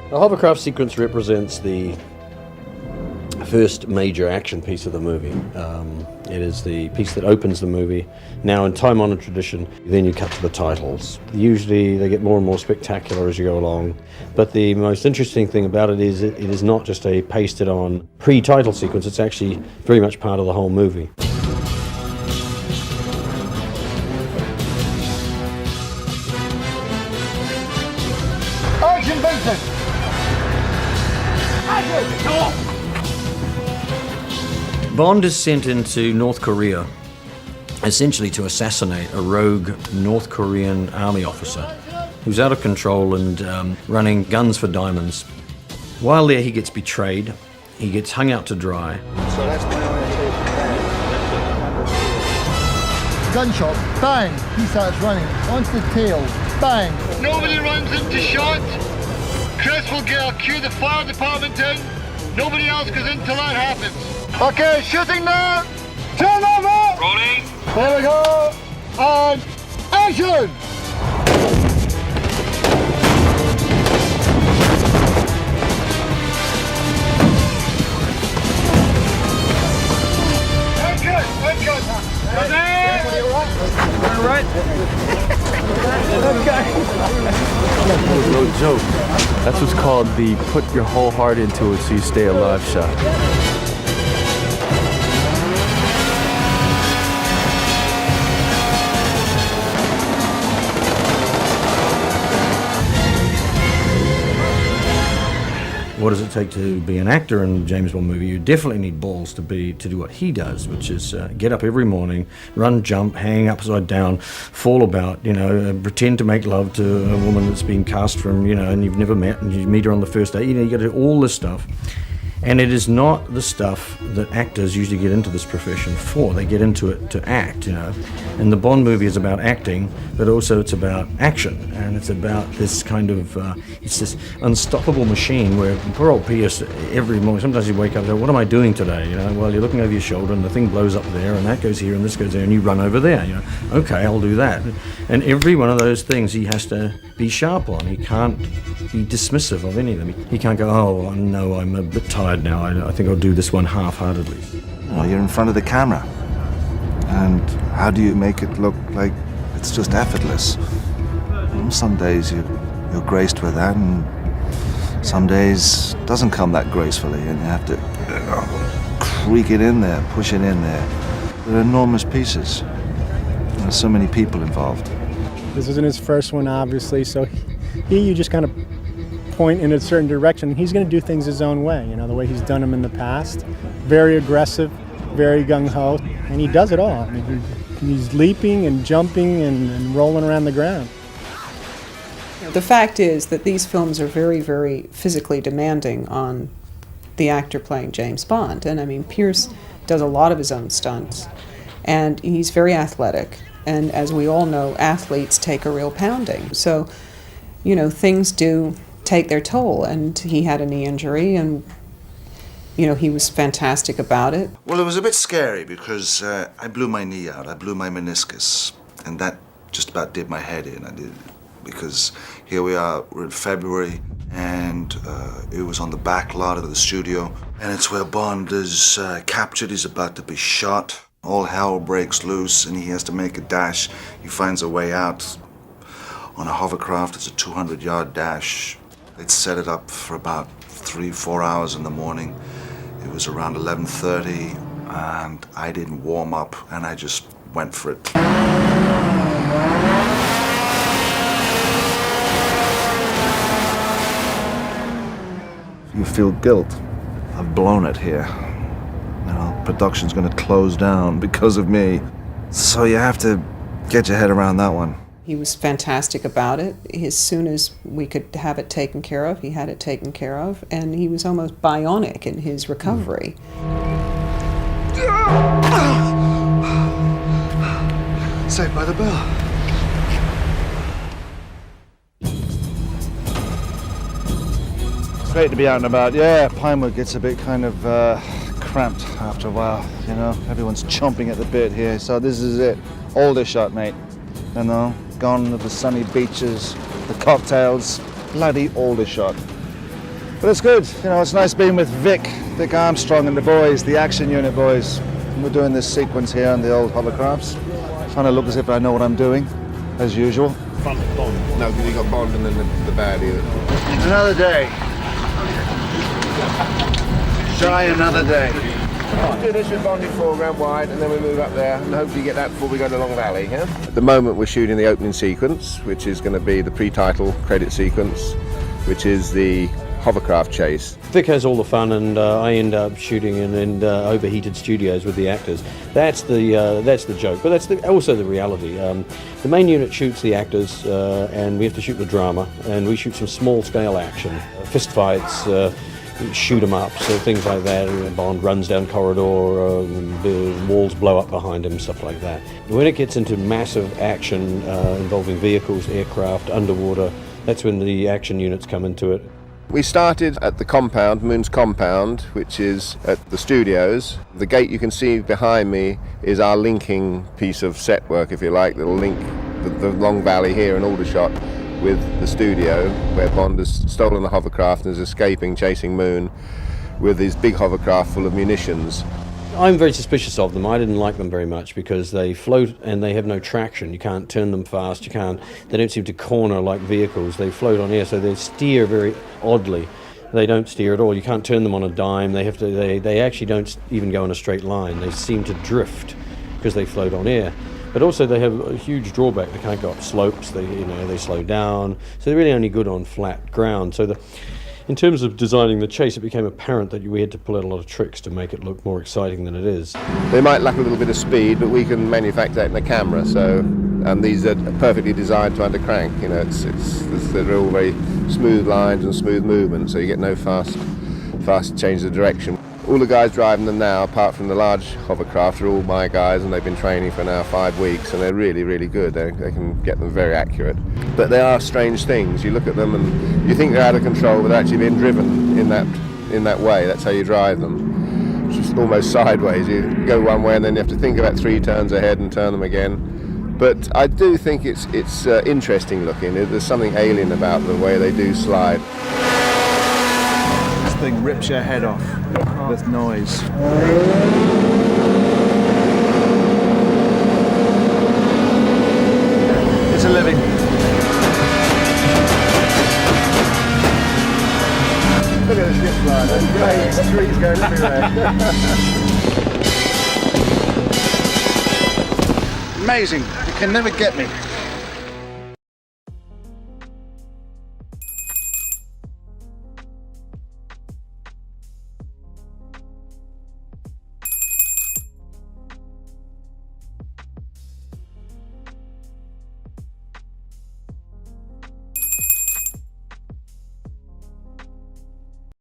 The Hovercraft sequence represents the first major action piece of the movie. It is the piece that opens the movie. Now, in time-honored tradition, then you cut to the titles. Usually they get more and more spectacular as you go along, but the most interesting thing about it is not just a pasted-on pre-title sequence, it's actually very much part of the whole movie. Action, Vincent! Bond is sent into North Korea, essentially to assassinate a rogue North Korean army officer who's out of control and running guns for diamonds. While there, he gets betrayed, he gets hung out to dry. So that's my gunshot, bang! He starts running, onto the tail, bang! Nobody runs into shot. Chris will cue the fire department in. Nobody else goes in till that happens. Okay, shooting now. Turn over. Rolling. There we go. And action. Very good. Turn right. No joke. That's what's called the put your whole heart into it so you stay alive shot. What does it take to be an actor in a James Bond movie? You definitely need balls to do what he does, which is get up every morning, run, jump, hang upside down, fall about, pretend to make love to a woman that's been cast from, and you've never met, and you meet her on the first date. You got to do all this stuff. And it is not the stuff that actors usually get into this profession for. They get into it to act, And the Bond movie is about acting, but also it's about action. And it's about this kind of, it's this unstoppable machine where poor old Pierce, every morning, sometimes you wake up and go, what am I doing today? Well, you're looking over your shoulder and the thing blows up there and that goes here and this goes there and you run over there. Okay, I'll do that. And every one of those things he has to be sharp on. He can't be dismissive of any of them. He can't go, oh, no, I'm a bit tired now. I think I'll do this one half-heartedly. Well, you're in front of the camera. And how do you make it look like it's just effortless? Some days you're graced with that, and some days it doesn't come that gracefully, and you have to creak it in there, push it in there. They're enormous pieces. There's so many people involved. This isn't his first one, obviously, so you just kind of point in a certain direction. He's going to do things his own way, the way he's done them in the past. Very aggressive, very gung-ho, and he does it all. I mean, he's leaping and jumping and rolling around the ground. The fact is that these films are very, very physically demanding on the actor playing James Bond. And I mean, Pierce does a lot of his own stunts, and he's very athletic. And as we all know, athletes take a real pounding. So, things do take their toll, and he had a knee injury, and he was fantastic about it. Well, it was a bit scary because I blew my knee out. I blew my meniscus, and that just about did my head in. I did, because here we are, we're in February, and it was on the back lot of the studio, and it's where Bond is captured. He's about to be shot. All hell breaks loose, and he has to make a dash. He finds a way out on a hovercraft. It's a 200-yard dash. They'd set it up for about 3-4 hours in the morning. It was around 11:30, and I didn't warm up, and I just went for it. You feel guilt. I've blown it here. Production's gonna close down because of me. So you have to get your head around that one. He was fantastic about it. As soon as we could have it taken care of, he had it taken care of, and he was almost bionic in his recovery. Saved by the bell. It's great to be out and about. Yeah, Pinewood gets a bit kind of cramped after a while, you know. Everyone's chomping at the bit here, so this is it. Aldershot, mate. You know, gone to the sunny beaches, the cocktails, bloody Aldershot. But it's good, you know, it's nice being with Vic Armstrong and the boys, the action unit boys. And we're doing this sequence here on the old hovercrafts. Trying to look as if I know what I'm doing, as usual. No, because you got Bond and then the baddie. Another day. Try another day. We'll do this with Bond in foreground wide, and then we move up there, and hopefully get that before we go to Long Valley, yeah? At the moment we're shooting the opening sequence, which is going to be the pre-title credit sequence, which is the hovercraft chase. Vic has all the fun, and I end up shooting in overheated studios with the actors. That's the joke, but that's also the reality. The main unit shoots the actors, and we have to shoot the drama, and we shoot some small-scale action, fist fights, shoot 'em up, so things like that. Bond runs down corridor, the walls blow up behind him, stuff like that. When it gets into massive action involving vehicles, aircraft, underwater, that's when the action units come into it. We started at the compound, Moon's compound, which is at the studios. The gate you can see behind me is our linking piece of set work, if you like, that'll link the Long Valley here in Aldershot with the studio, where Bond has stolen the hovercraft and is escaping, chasing Moon with his big hovercraft full of munitions. I'm very suspicious of them. I didn't like them very much because they float and they have no traction. You can't turn them fast. They don't seem to corner like vehicles. They float on air, so they steer very oddly. They don't steer at all. You can't turn them on a dime. They actually don't even go in a straight line. They seem to drift because they float on air. But also they have a huge drawback. They can't go up slopes. They slow down. So they're really only good on flat ground. So in terms of designing the chase, it became apparent that we had to pull out a lot of tricks to make it look more exciting than it is. They might lack a little bit of speed, but we can manufacture that in the camera. And these are perfectly designed to undercrank. You know, they're all very smooth lines and smooth movement, so you get no fast change of direction. All the guys driving them now, apart from the large hovercraft, are all my guys, and they've been training for now 5 weeks, and they're really, really good. They can get them very accurate. But they are strange things. You look at them and you think they're out of control, but they're actually being driven in that way. That's how you drive them. It's just almost sideways. You go one way and then you have to think about 3 turns ahead and turn them again. But I do think it's interesting looking. There's something alien about the way they do slide. This thing rips your head off with noise. It's a living. Look at the ship fly. That's great. Trees going everywhere. Amazing. You can never get me.